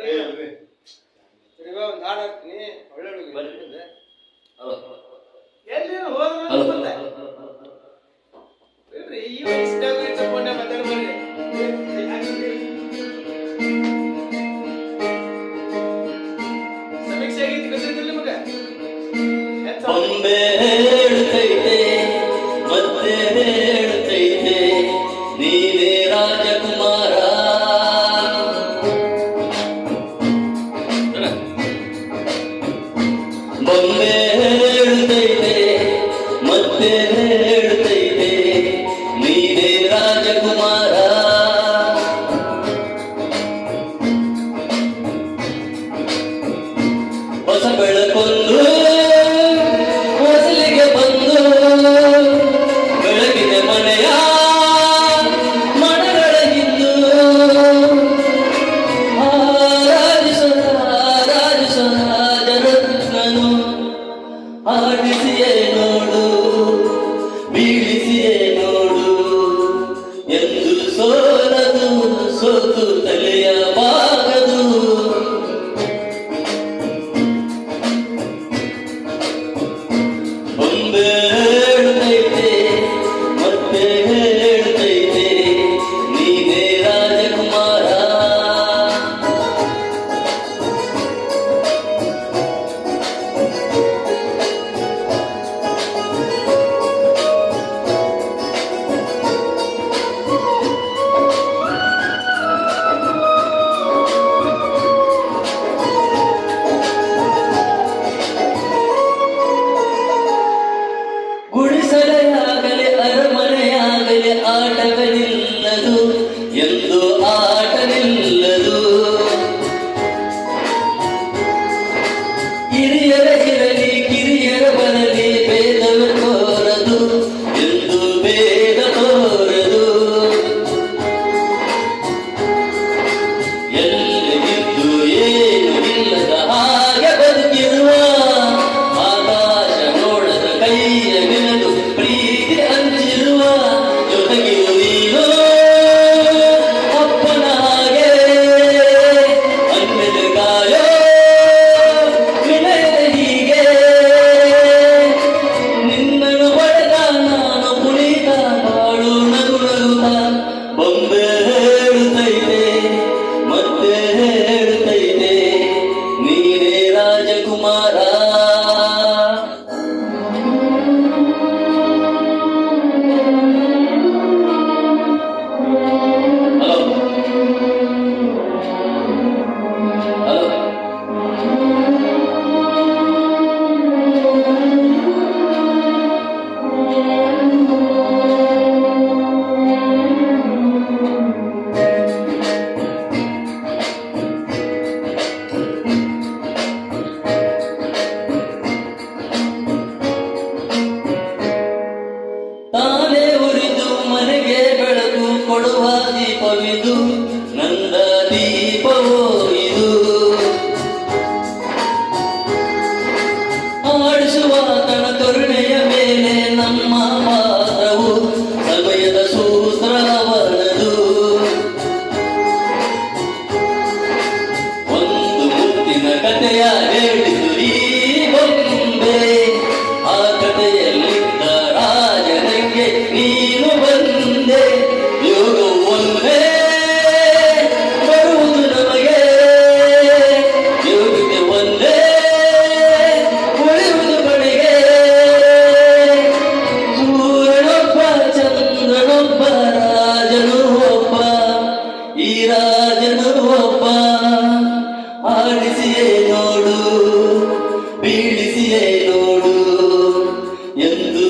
ಒಂದು ಹಾಡು ಹಾಕ್ತೀನಿ ಒಳ್ಳೆ ಎಲ್ಲಿ ಹೋದ್ರೆ ಈ ವಯಸ್ಸಿನಾಗ ಇಟ್ಟುಕೊಂಡೆ ಮಾತಾಡ್ಬರ್ರಿ ಸಮೀಕ್ಷೆ ಆಗೈತಿ ಗೊತ್ತಿದ್ದಿಲ್ಲ ನಿಮಗೆ ಬೊಂಬೆ ಹೇಳುತ್ತೈತೆ ಮತ್ತೆ ಹೇಳುತ್ತೈತೆ ನೀನೇ ರಾಜಕುಮಾರ ಬೊಂಬೆ ಹೇಳುತ್ತೈತೆ ಮತ್ತೆ ಹೇಳುತ್ತೈತೆ ನೀನೇ ರಾಜಕುಮಾರ ಹೊಸ ಬೆಳಕೊಂದು ಹೊಸಲಿಗೆ ಬಂದು ಬೆಳಗಿನ ಮನೆಯ ಮನಗಳ ಹಿಂದು ರಾಜಿಸುವ ಜನರನ್ನು ಆಡಿಸಿಯೇ ನೋಡು ಬೀಳಿಸಿಯೇ ನೋಡು ಎಂದು ಸೋಲದು ಸೋತು ತಲೆಯ ಬಾಗದು ಬೊಂಬೆ ಹೇಳುತ್ತೈತೆ ಮತ್ತೆ ಹೇಳುತ್ತೈತೆ ನೀನೇ ರಾಜಕುಮಾರ ಗುಡಿಸಲೆಯಾಗಲಿ ಅರಮನೆಯಾಗಲಿ ಆಟಗಳಿಲ್ಲದು ಎಂದು ಆಟವಿಲ್ಲದು ಹಿರಿಯರ ಇರಲಿ ಕಿರಿಯರ ಬರಲಿ ಭೇದವ ತೋರದು ಎಂದು ಭೇದ ತೋರದು ಎಲ್ಲಿದ್ದು ಏನು ಇಲ್ಲದ ಹಾಗೆ ಬದುಕಿರುವ ಆಕಾಶ ನೋಡದ ಕೈಯ ಬಿನದು ಪ್ರೀತಿ ಹಂಚಿರುವ ಜೊತೆಗಿರು ನೀನು ಅಪ್ಪನ ಹಾಗೆ ಅನ್ನದ ಕಾಯೋ ವಿನಯದ ಹೀಗೆ ನಿನ್ನನ್ನು ಪಡೆದ ನಾನು ಕುಣಿತ ಬಾಳು ನಗು ನಗುತ್ತ ಬೊಂಬೆ ಹೇಳುತ್ತೈತೆ ಮತ್ತೆ ಹೇಳುತ್ತೈತೆ ನೀನೇ ರಾಜಕುಮಾರ ತಾನೇ ಉರಿದು ಮನೆಗೆ ಬೆಳಕು ಕೊಡುವ ದೀಪವಿದು ನಂದ ದೀಪವೋ ಇದು ಆಡಿಸುವ ತನ ಕರುಣೆಯ ಮೇಲೆ ನಮ್ಮ ಪಾತ್ರವು ಸಮಯದ ಸೂತ್ರವನದು ಒಂದು ಮುತ್ತಿನ ಕಥೆಯ ಹೇಳಿತು ಈ ಬೊಂಬೆ ಆ ಕಥೆಯಲ್ಲಿದ್ದ ರಾಜನಿಗೆ ನೀನು ಬಂದೆ ಯೋಗವು ಒಂದೇ ಬರುವುದು ನಮಗೆ ಯೋಗಕ್ಕೆ ಒಂದೇ ಉಳಿಯುವುದು ಬಳಿಗೆ ಸೂರ್ಯನೊಬ್ಬ ಚಂದ್ರನೊಬ್ಬ ರಾಜನು ಒಬ್ಬ ಈ ರಾಜನು ಒಬ್ಬ ಆಡಿಸಿಯೇ ನೋಡು ಬೀಳಿಸಿಯೇ ನೋಡು ಎಂದು